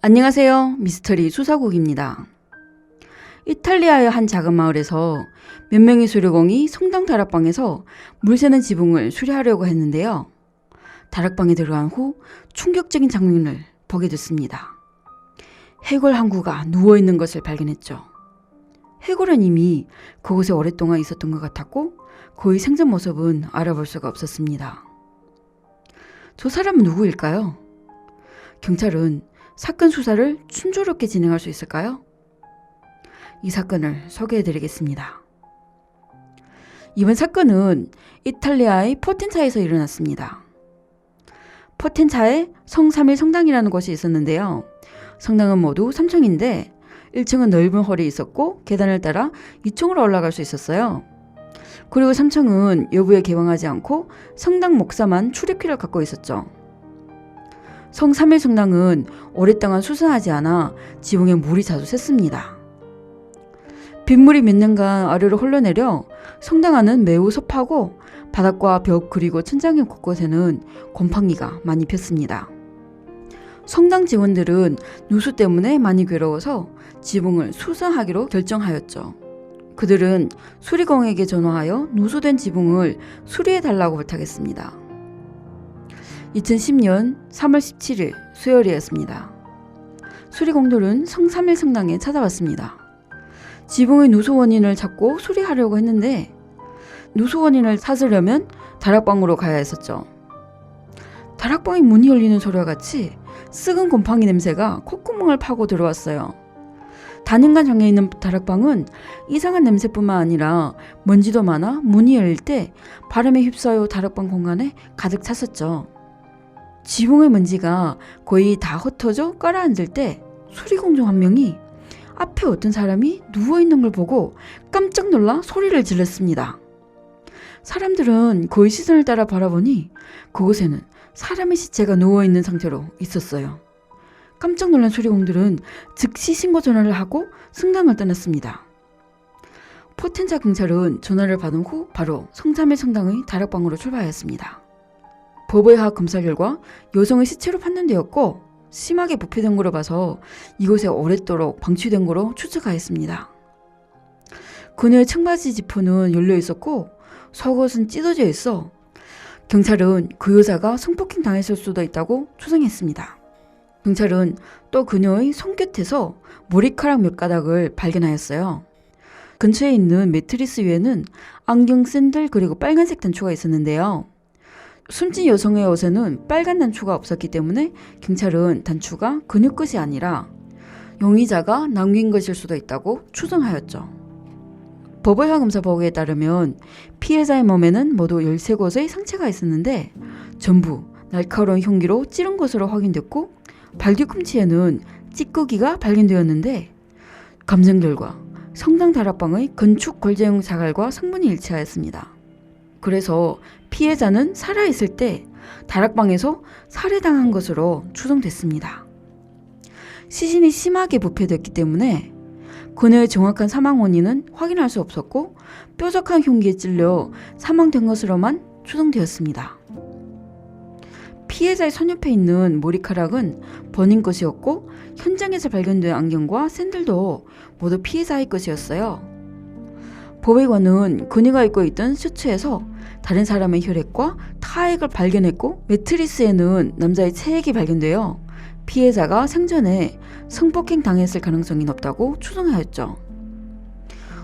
안녕하세요. 미스터리 수사국입니다. 이탈리아의 한 작은 마을에서 몇 명의 수료공이 성당 다락방에서 물새는 지붕을 수리하려고 했는데요. 다락방에 들어간 후 충격적인 장면을 보게 됐습니다. 해골 한 구가 누워있는 것을 발견했죠. 해골은 이미 그곳에 오랫동안 있었던 것 같았고 그의 생전 모습은 알아볼 수가 없었습니다. 저 사람은 누구일까요? 경찰은 사건 수사를 순조롭게 진행할 수 있을까요? 이 사건을 소개해드리겠습니다. 이번 사건은 이탈리아의 포텐차에서 일어났습니다. 포텐차에 성삼일 성당이라는 곳이 있었는데요. 성당은 모두 3층인데 1층은 넓은 홀이 있었고 계단을 따라 2층으로 올라갈 수 있었어요. 그리고 3층은 여부에 개방하지 않고 성당 목사만 출입키를 갖고 있었죠. 성삼일 성당은 오랫동안 수선하지 않아 지붕에 물이 자주 샜습니다. 빗물이 몇 년간 아래로 흘러내려 성당 안은 매우 습하고 바닥과 벽 그리고 천장의 곳곳에는 곰팡이가 많이 폈습니다. 성당 직원들은 누수 때문에 많이 괴로워서 지붕을 수선하기로 결정하였죠. 그들은 수리공에게 전화하여 누수된 지붕을 수리해달라고 부탁했습니다. 2010년 3월 17일 수요일이었습니다. 수리공들은 성삼일 성당에 찾아왔습니다. 지붕의 누수 원인을 찾고 수리하려고 했는데 누수 원인을 찾으려면 다락방으로 가야 했었죠. 다락방의 문이 열리는 소리와 같이 썩은 곰팡이 냄새가 콧구멍을 파고 들어왔어요. 단연간 잠겨 있는 다락방은 이상한 냄새뿐만 아니라 먼지도 많아 문이 열릴 때 바람에 휩싸여 다락방 공간에 가득 찼었죠. 지붕의 먼지가 거의 다 흩어져 깔아앉을 때 수리공 중 한 명이 앞에 어떤 사람이 누워있는 걸 보고 깜짝 놀라 소리를 질렀습니다. 사람들은 그의 시선을 따라 바라보니 그곳에는 사람의 시체가 누워있는 상태로 있었어요. 깜짝 놀란 수리공들은 즉시 신고 전화를 하고 성당을 떠났습니다. 포텐차 경찰은 전화를 받은 후 바로 성삼일 성당의 다락방으로 출발하였습니다. 법의학 검사 결과 여성의 시체로 판단되었고 심하게 부패된 거로 봐서 이곳에 오랫도록 방치된 거로 추측하였습니다. 그녀의 청바지 지퍼는 열려 있었고 속옷은 찢어져 있어 경찰은 그 여자가 성폭행 당했을 수도 있다고 추정했습니다. 경찰은 또 그녀의 손끝에서 머리카락 몇 가닥을 발견하였어요. 근처에 있는 매트리스 위에는 안경, 샌들 그리고 빨간색 단추가 있었는데요. 숨진 여성의 옷에는 빨간 단추가 없었기 때문에 경찰은 단추가 그녀 것이 아니라 용의자가 남긴 것일 수도 있다고 추정하였죠. 법의학 검사 보고에 따르면 피해자의 몸에는 모두 13곳의 상처가 있었는데 전부 날카로운 흉기로 찌른 것으로 확인됐고 발 뒤꿈치에는 찌꺼기가 발견되었는데 감정 결과 성당 다락방의 건축 걸재용 자갈과 성분이 일치하였습니다. 그래서 피해자는 살아있을 때 다락방에서 살해당한 것으로 추정됐습니다. 시신이 심하게 부패됐기 때문에 그녀의 정확한 사망 원인은 확인할 수 없었고 뾰족한 흉기에 찔려 사망된 것으로만 추정되었습니다. 피해자의 손 옆에 있는 머리카락은 본인 것이었고 현장에서 발견된 안경과 샌들도 모두 피해자의 것이었어요. 법의관은 그녀가 입고 있던 셔츠에서 다른 사람의 혈액과 타액을 발견했고 매트리스에는 남자의 체액이 발견되어 피해자가 생전에 성폭행 당했을 가능성이 높다고 추정하였죠.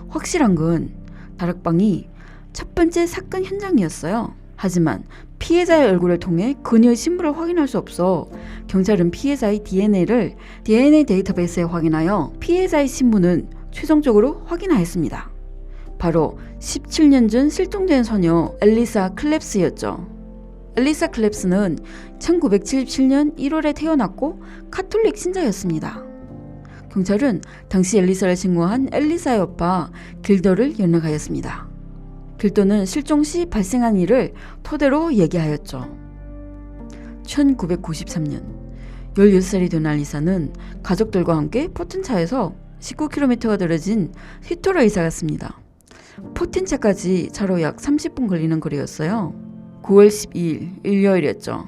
확실한 건 다락방이 첫 번째 사건 현장이었어요. 하지만 피해자의 얼굴을 통해 그녀의 신분을 확인할 수 없어 경찰은 피해자의 DNA를 DNA 데이터베이스에 확인하여 피해자의 신분은 최종적으로 확인하였습니다. 바로 17년 전 실종된 소녀 엘리사 클랩스였죠. 엘리사 클랩스는 1977년 1월에 태어났고 카톨릭 신자였습니다. 경찰은 당시 엘리사를 신고한 엘리사의 오빠 길더를 연락하였습니다. 길더는 실종 시 발생한 일을 토대로 얘기하였죠. 1993년 16살이 된 엘리사는 가족들과 함께 포텐차에서 19km가 떨어진 휘토로 이사 갔습니다. 포텐차까지 차로 약 30분 걸리는 거리였어요. 9월 12일 일요일이었죠.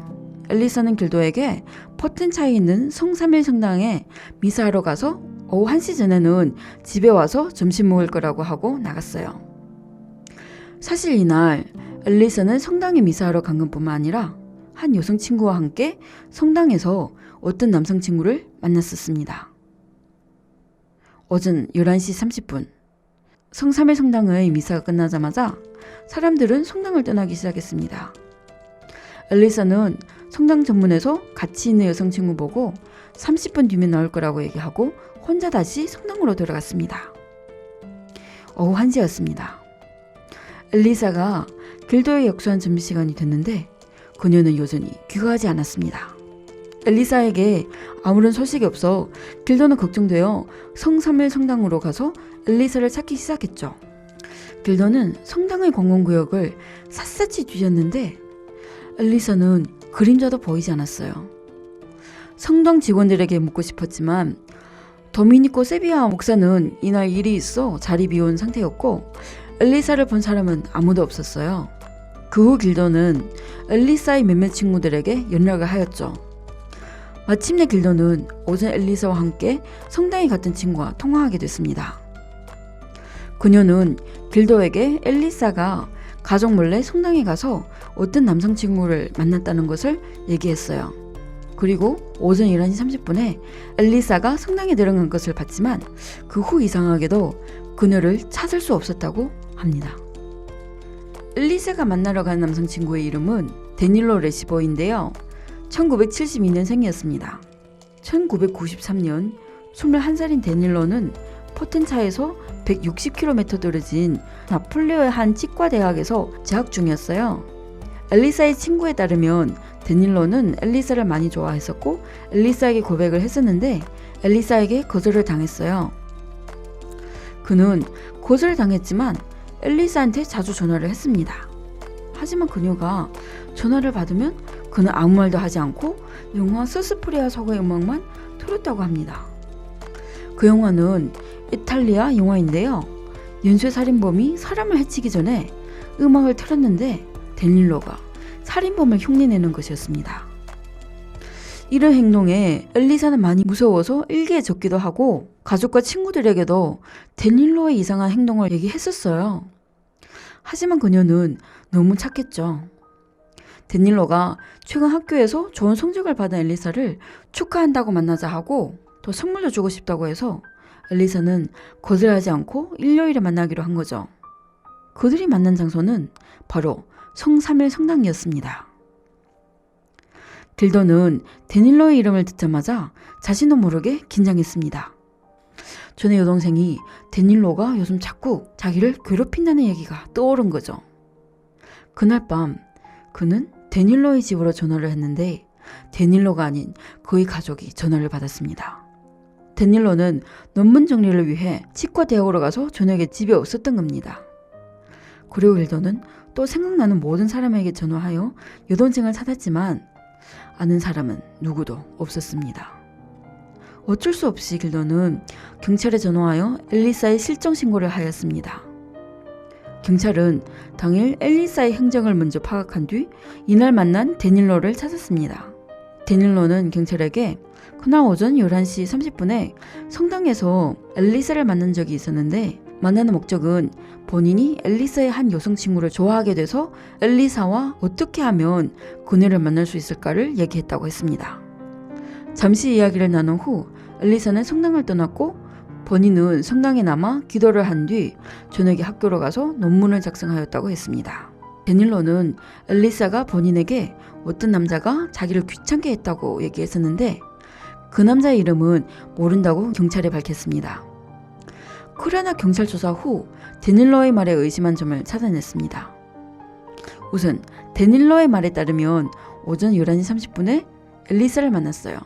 엘리사는 길도에게 포텐차에 있는 성3일 성당에 미사하러 가서 오후 1시 전에는 집에 와서 점심 먹을 거라고 하고 나갔어요. 사실 이날 엘리사는 성당에 미사하러 간 것뿐만 아니라 한 여성 친구와 함께 성당에서 어떤 남성 친구를 만났었습니다. 오전 11시 30분 성3일 성당의 미사가 끝나자마자 사람들은 성당을 떠나기 시작했습니다. 엘리사는 성당 전문에서 같이 있는 여성 친구 보고 30분 뒤면 나올 거라고 얘기하고 혼자 다시 성당으로 들어갔습니다. 오후 1시였습니다. 엘리사가 길도에 역수한 점심시간이 됐는데 그녀는 여전히 귀가하지 않았습니다. 엘리사에게 아무런 소식이 없어 길도는 걱정되어 성3일 성당으로 가서 엘리사를 찾기 시작했죠. 길도는 성당의 관광구역을 샅샅이 뒤졌는데 엘리사는 그림자도 보이지 않았어요. 성당 직원들에게 묻고 싶었지만 도미니코 세비야 목사는 이날 일이 있어 자리 비운 상태였고 엘리사를 본 사람은 아무도 없었어요. 그 후 길도는 엘리사의 몇몇 친구들에게 연락을 하였죠. 마침내 길도는 오전 엘리사와 함께 성당에 갔던 친구와 통화하게 됐습니다. 그녀는 길도에게 엘리사가 가족 몰래 성당에 가서 어떤 남성 친구를 만났다는 것을 얘기했어요. 그리고 오전 11시 30분에 엘리사가 성당에 들어간 것을 봤지만 그 후 이상하게도 그녀를 찾을 수 없었다고 합니다. 엘리사가 만나러 간 남성 친구의 이름은 데닐로 레시버인데요. 1972년생이었습니다. 1993년 21살인 데닐로는 포텐차에서 160km 떨어진 나폴리의 한 치과 대학에서 재학 중이었어요. 엘리사의 친구에 따르면 데닐로는 엘리사를 많이 좋아했었고 엘리사에게 고백을 했었는데 엘리사에게 거절을 당했어요. 그는 거절을 당했지만 엘리사한테 자주 전화를 했습니다. 하지만 그녀가 전화를 받으면 그는 아무 말도 하지 않고 영화 서스프리아 서구의 음악만 틀었다고 합니다. 그 영화는 이탈리아 영화인데요. 연쇄살인범이 사람을 해치기 전에 음악을 틀었는데 데닐로가 살인범을 흉내내는 것이었습니다. 이런 행동에 엘리사는 많이 무서워서 일기에 적기도 하고 가족과 친구들에게도 데닐로의 이상한 행동을 얘기했었어요. 하지만 그녀는 너무 착했죠. 데닐로가 최근 학교에서 좋은 성적을 받은 엘리사를 축하한다고 만나자 하고 더 선물도 주고 싶다고 해서 엘리사는 거절하지 않고 일요일에 만나기로 한 거죠. 그들이 만난 장소는 바로 성3일 성당이었습니다. 길도는 데닐로의 이름을 듣자마자 자신도 모르게 긴장했습니다. 전에 여동생이 데닐로가 요즘 자꾸 자기를 괴롭힌다는 얘기가 떠오른 거죠. 그날 밤 그는 데닐로의 집으로 전화를 했는데 데닐로가 아닌 그의 가족이 전화를 받았습니다. 데닐로는 논문 정리를 위해 치과 대학으로 가서 저녁에 집에 없었던 겁니다. 그리고 길도는 또 생각나는 모든 사람에게 전화하여 여동생을 찾았지만 아는 사람은 누구도 없었습니다. 어쩔 수 없이 길도는 경찰에 전화하여 엘리사의 실종 신고를 하였습니다. 경찰은 당일 엘리사의 행적을 먼저 파악한 뒤 이날 만난 데닐로를 찾았습니다. 데닐로는 경찰에게 그날 오전 11시 30분에 성당에서 엘리사를 만난 적이 있었는데 만나는 목적은 본인이 엘리사의 한 여성 친구를 좋아하게 돼서 엘리사와 어떻게 하면 그녀를 만날 수 있을까를 얘기했다고 했습니다. 잠시 이야기를 나눈 후 엘리사는 성당을 떠났고 본인은 성당에 남아 기도를 한 뒤 저녁에 학교로 가서 논문을 작성하였다고 했습니다. 데닐로는 엘리사가 본인에게 어떤 남자가 자기를 귀찮게 했다고 얘기했었는데 그 남자의 이름은 모른다고 경찰에 밝혔습니다. 그러나 경찰 조사 후 데닐로의 말에 의심한 점을 찾아냈습니다. 우선 데닐로의 말에 따르면 오전 11시 30분에 엘리사를 만났어요.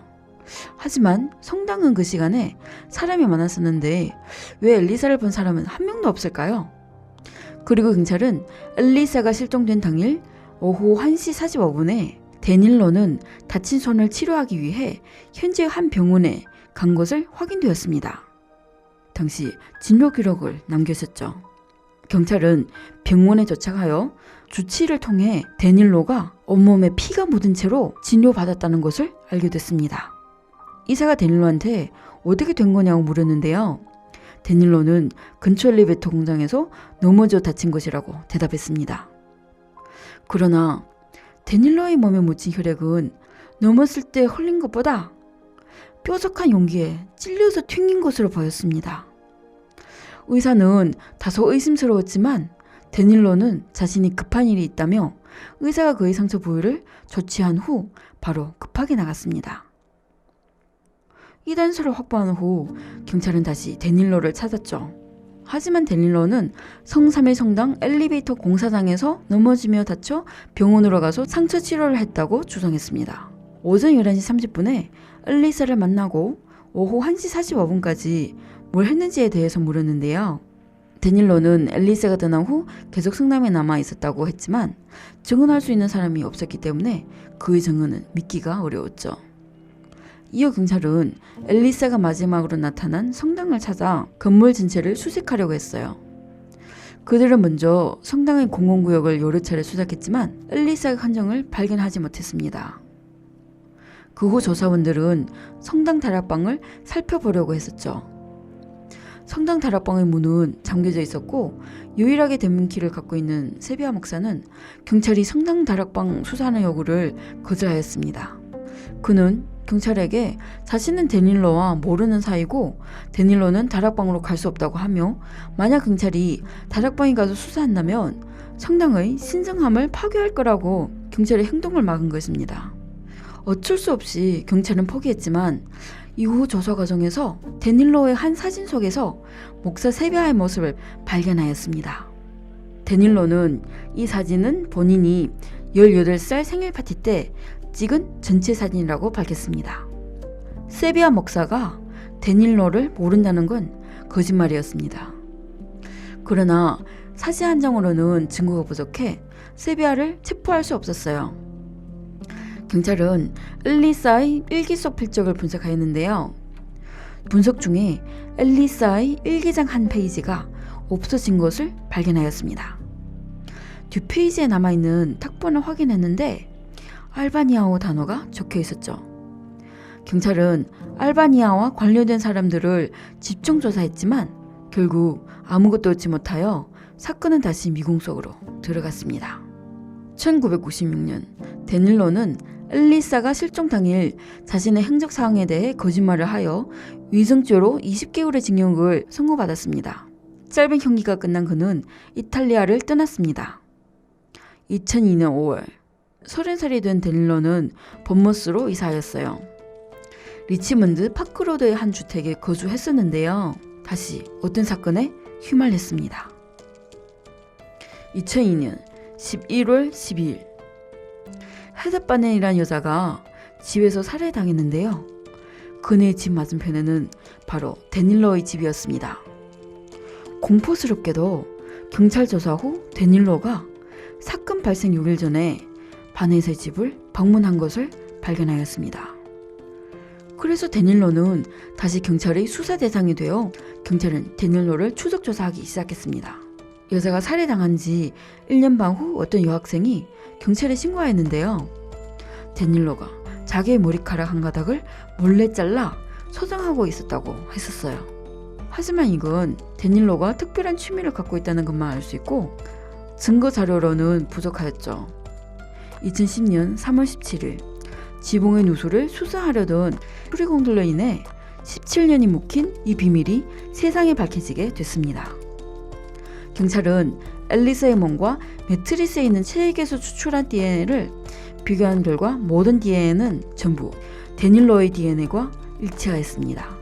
하지만 성당은 그 시간에 사람이 많았었는데 왜 엘리사를 본 사람은 한 명도 없을까요? 그리고 경찰은 엘리사가 실종된 당일 오후 1시 45분에 데닐로는 다친 손을 치료하기 위해 현재 한 병원에 간 것을 확인되었습니다. 당시 진료 기록을 남겼었죠. 경찰은 병원에 도착하여 주치의를 통해 데닐로가 온몸에 피가 묻은 채로 진료받았다는 것을 알게 됐습니다. 의사가 데닐로한테 어떻게 된 거냐고 물었는데요. 데닐로는 근처 엘리베이터 공장에서 넘어져 다친 것이라고 대답했습니다. 그러나 데닐로의 몸에 묻힌 혈액은 넘었을 때 흘린 것보다 뾰족한 용기에 찔려서 튕긴 것으로 보였습니다. 의사는 다소 의심스러웠지만 데닐로는 자신이 급한 일이 있다며 의사가 그의 상처 부위를 조치한 후 바로 급하게 나갔습니다. 이 단서를 확보한 후 경찰은 다시 데닐로를 찾았죠. 하지만 데닐로는 성삼일 성당 엘리베이터 공사장에서 넘어지며 다쳐 병원으로 가서 상처 치료를 했다고 주장했습니다. 오전 11시 30분에 엘리사를 만나고 오후 1시 45분까지 뭘 했는지에 대해서 물었는데요. 데닐로는 엘리사가 떠난 후 계속 성남에 남아 있었다고 했지만 증언할 수 있는 사람이 없었기 때문에 그의 증언은 믿기가 어려웠죠. 이어 경찰은 엘리사가 마지막으로 나타난 성당을 찾아 건물 전체를 수색하려고 했어요. 그들은 먼저 성당의 공공구역을 여러 차례 수색했지만 엘리사의 흔적을 발견하지 못했습니다. 그 후 조사원들은 성당 다락방을 살펴보려고 했었죠. 성당 다락방의 문은 잠겨져 있었고 유일하게 대문키를 갖고 있는 세비야 목사는 경찰이 성당 다락방 수사하는 요구를 거절하였습니다. 그는 경찰에게 자신은 데닐로와 모르는 사이고 데닐로는 다락방으로 갈 수 없다고 하며 만약 경찰이 다락방에 가서 수사한다면 성당의 신성함을 파괴할 거라고 경찰의 행동을 막은 것입니다. 어쩔 수 없이 경찰은 포기했지만 이후 조사 과정에서 데닐로의 한 사진 속에서 목사 세비야의 모습을 발견하였습니다. 데닐로는 이 사진은 본인이 18살 생일 파티 때 찍은 전체 사진이라고 밝혔습니다. 세비야 목사가 데닐로를 모른다는 건 거짓말이었습니다. 그러나 사진 한 장으로는 증거가 부족해 세비야를 체포할 수 없었어요. 경찰은 엘리사의 일기 속 필적을 분석하였는데요. 분석 중에 엘리사의 일기장 한 페이지가 없어진 것을 발견하였습니다. 뒷페이지에 남아있는 탁본을 확인했는데 알바니아어 단어가 적혀 있었죠. 경찰은 알바니아와 관련된 사람들을 집중 조사했지만 결국 아무것도 얻지 못하여 사건은 다시 미궁 속으로 들어갔습니다. 1996년 데닐로는 엘리사가 실종 당일 자신의 행적 사항에 대해 거짓말을 하여 위증죄로 20개월의 징역을 선고받았습니다. 짧은 형기가 끝난 그는 이탈리아를 떠났습니다. 2002년 5월 30살이 된 데닐로는 본머스로 이사하였어요. 리치먼드 파크로드의 한 주택에 거주했었는데요. 다시 어떤 사건에 휘말렸습니다. 2002년 11월 12일 헤드바넨이라는 여자가 집에서 살해당했는데요. 그네의 집 맞은편에는 바로 데닐로의 집이었습니다. 공포스럽게도 경찰 조사 후 데닐로가 사건 발생 6일 전에 바넷의 집을 방문한 것을 발견하였습니다. 그래서 데닐로는 다시 경찰의 수사 대상이 되어 경찰은 데닐로를 추적 조사하기 시작했습니다. 여자가 살해당한 지 1년 반 후 어떤 여학생이 경찰에 신고하였는데요. 데닐로가 자기의 머리카락 한 가닥을 몰래 잘라 소장하고 있었다고 했었어요. 하지만 이건 데닐로가 특별한 취미를 갖고 있다는 것만 알 수 있고 증거 자료로는 부족하였죠. 2010년 3월 17일 지붕의 누수를 수사하려던 수리공들로 인해 17년이 묵힌 이 비밀이 세상에 밝혀지게 됐습니다. 경찰은 엘리사의 몸과 매트리스에 있는 체액에서 추출한 DNA를 비교한 결과 모든 DNA는 전부 데닐로의 DNA과 일치하였습니다.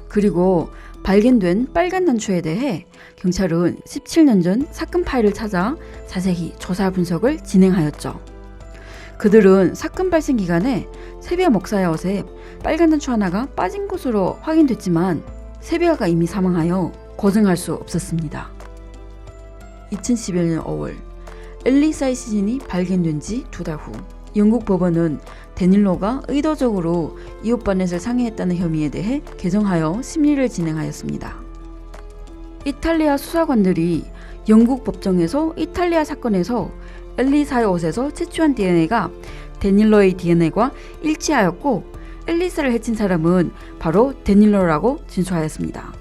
그리고 발견된 빨간 단추에 대해 경찰은 17년 전 사건 파일을 찾아 자세히 조사 분석을 진행하였죠. 그들은 사건 발생 기간에 세비야 목사의 옷에 빨간 단추 하나가 빠진 것으로 확인됐지만 세비야가 이미 사망하여 고증할 수 없었습니다. 2011년 5월 엘리사의 시신이 발견된 지 2달 후 영국 법원은 데닐로가 의도적으로 이웃 바넷을 상해했다는 혐의에 대해 개정하여 심리를 진행하였습니다. 이탈리아 수사관들이 영국 법정에서 이탈리아 사건에서 엘리사의 옷에서 채취한 DNA가 데닐러의 DNA과 일치하였고 엘리사를 해친 사람은 바로 데닐러라고 진술하였습니다.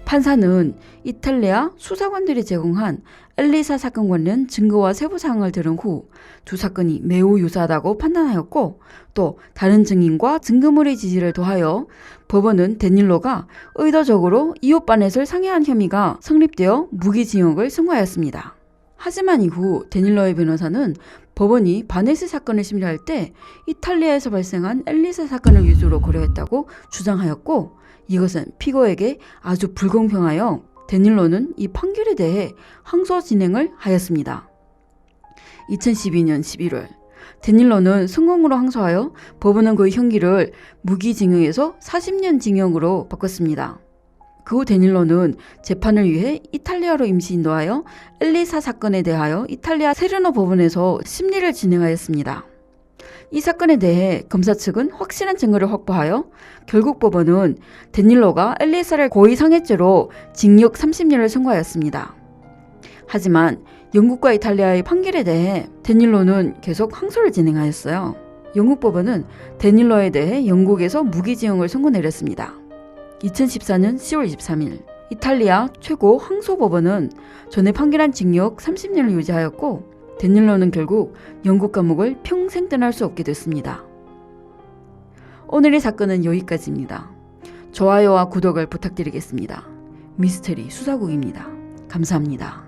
판사는 이탈리아 수사관들이 제공한 엘리사 사건 관련 증거와 세부사항을 들은 후 두 사건이 매우 유사하다고 판단하였고 또 다른 증인과 증거물의 지시를 더하여 법원은 데닐러가 의도적으로 이웃 바넷을 상해한 혐의가 성립되어 무기징역을 선고하였습니다. 하지만 이후 데닐러의 변호사는 법원이 바넷의 사건을 심리할 때 이탈리아에서 발생한 엘리사 사건을 위주로 고려했다고 주장하였고 이것은 피고에게 아주 불공평하여 데닐러는 이 판결에 대해 항소 진행을 하였습니다. 2012년 11월 데닐러는 성공으로 항소하여 법원은 그의 형기를 무기징역에서 40년 징역으로 바꿨습니다. 그 후 데닐러는 재판을 위해 이탈리아로 임시 인도하여 엘리사 사건에 대하여 이탈리아 세르노 법원에서 심리를 진행하였습니다. 이 사건에 대해 검사 측은 확실한 증거를 확보하여 결국 법원은 데닐러가 엘리사를 고의 상해죄로 징역 30년을 선고하였습니다. 하지만 영국과 이탈리아의 판결에 대해 데닐러는 계속 항소를 진행하였어요. 영국 법원은 데닐러에 대해 영국에서 무기징역을 선고 내렸습니다. 2014년 10월 23일 이탈리아 최고 항소법원은 전에 판결한 징역 30년을 유지하였고 데닐러는 결국 영국 감옥을 평생 떠날 수 없게 됐습니다. 오늘의 사건은 여기까지입니다. 좋아요와 구독을 부탁드리겠습니다. 미스테리 수사국입니다. 감사합니다.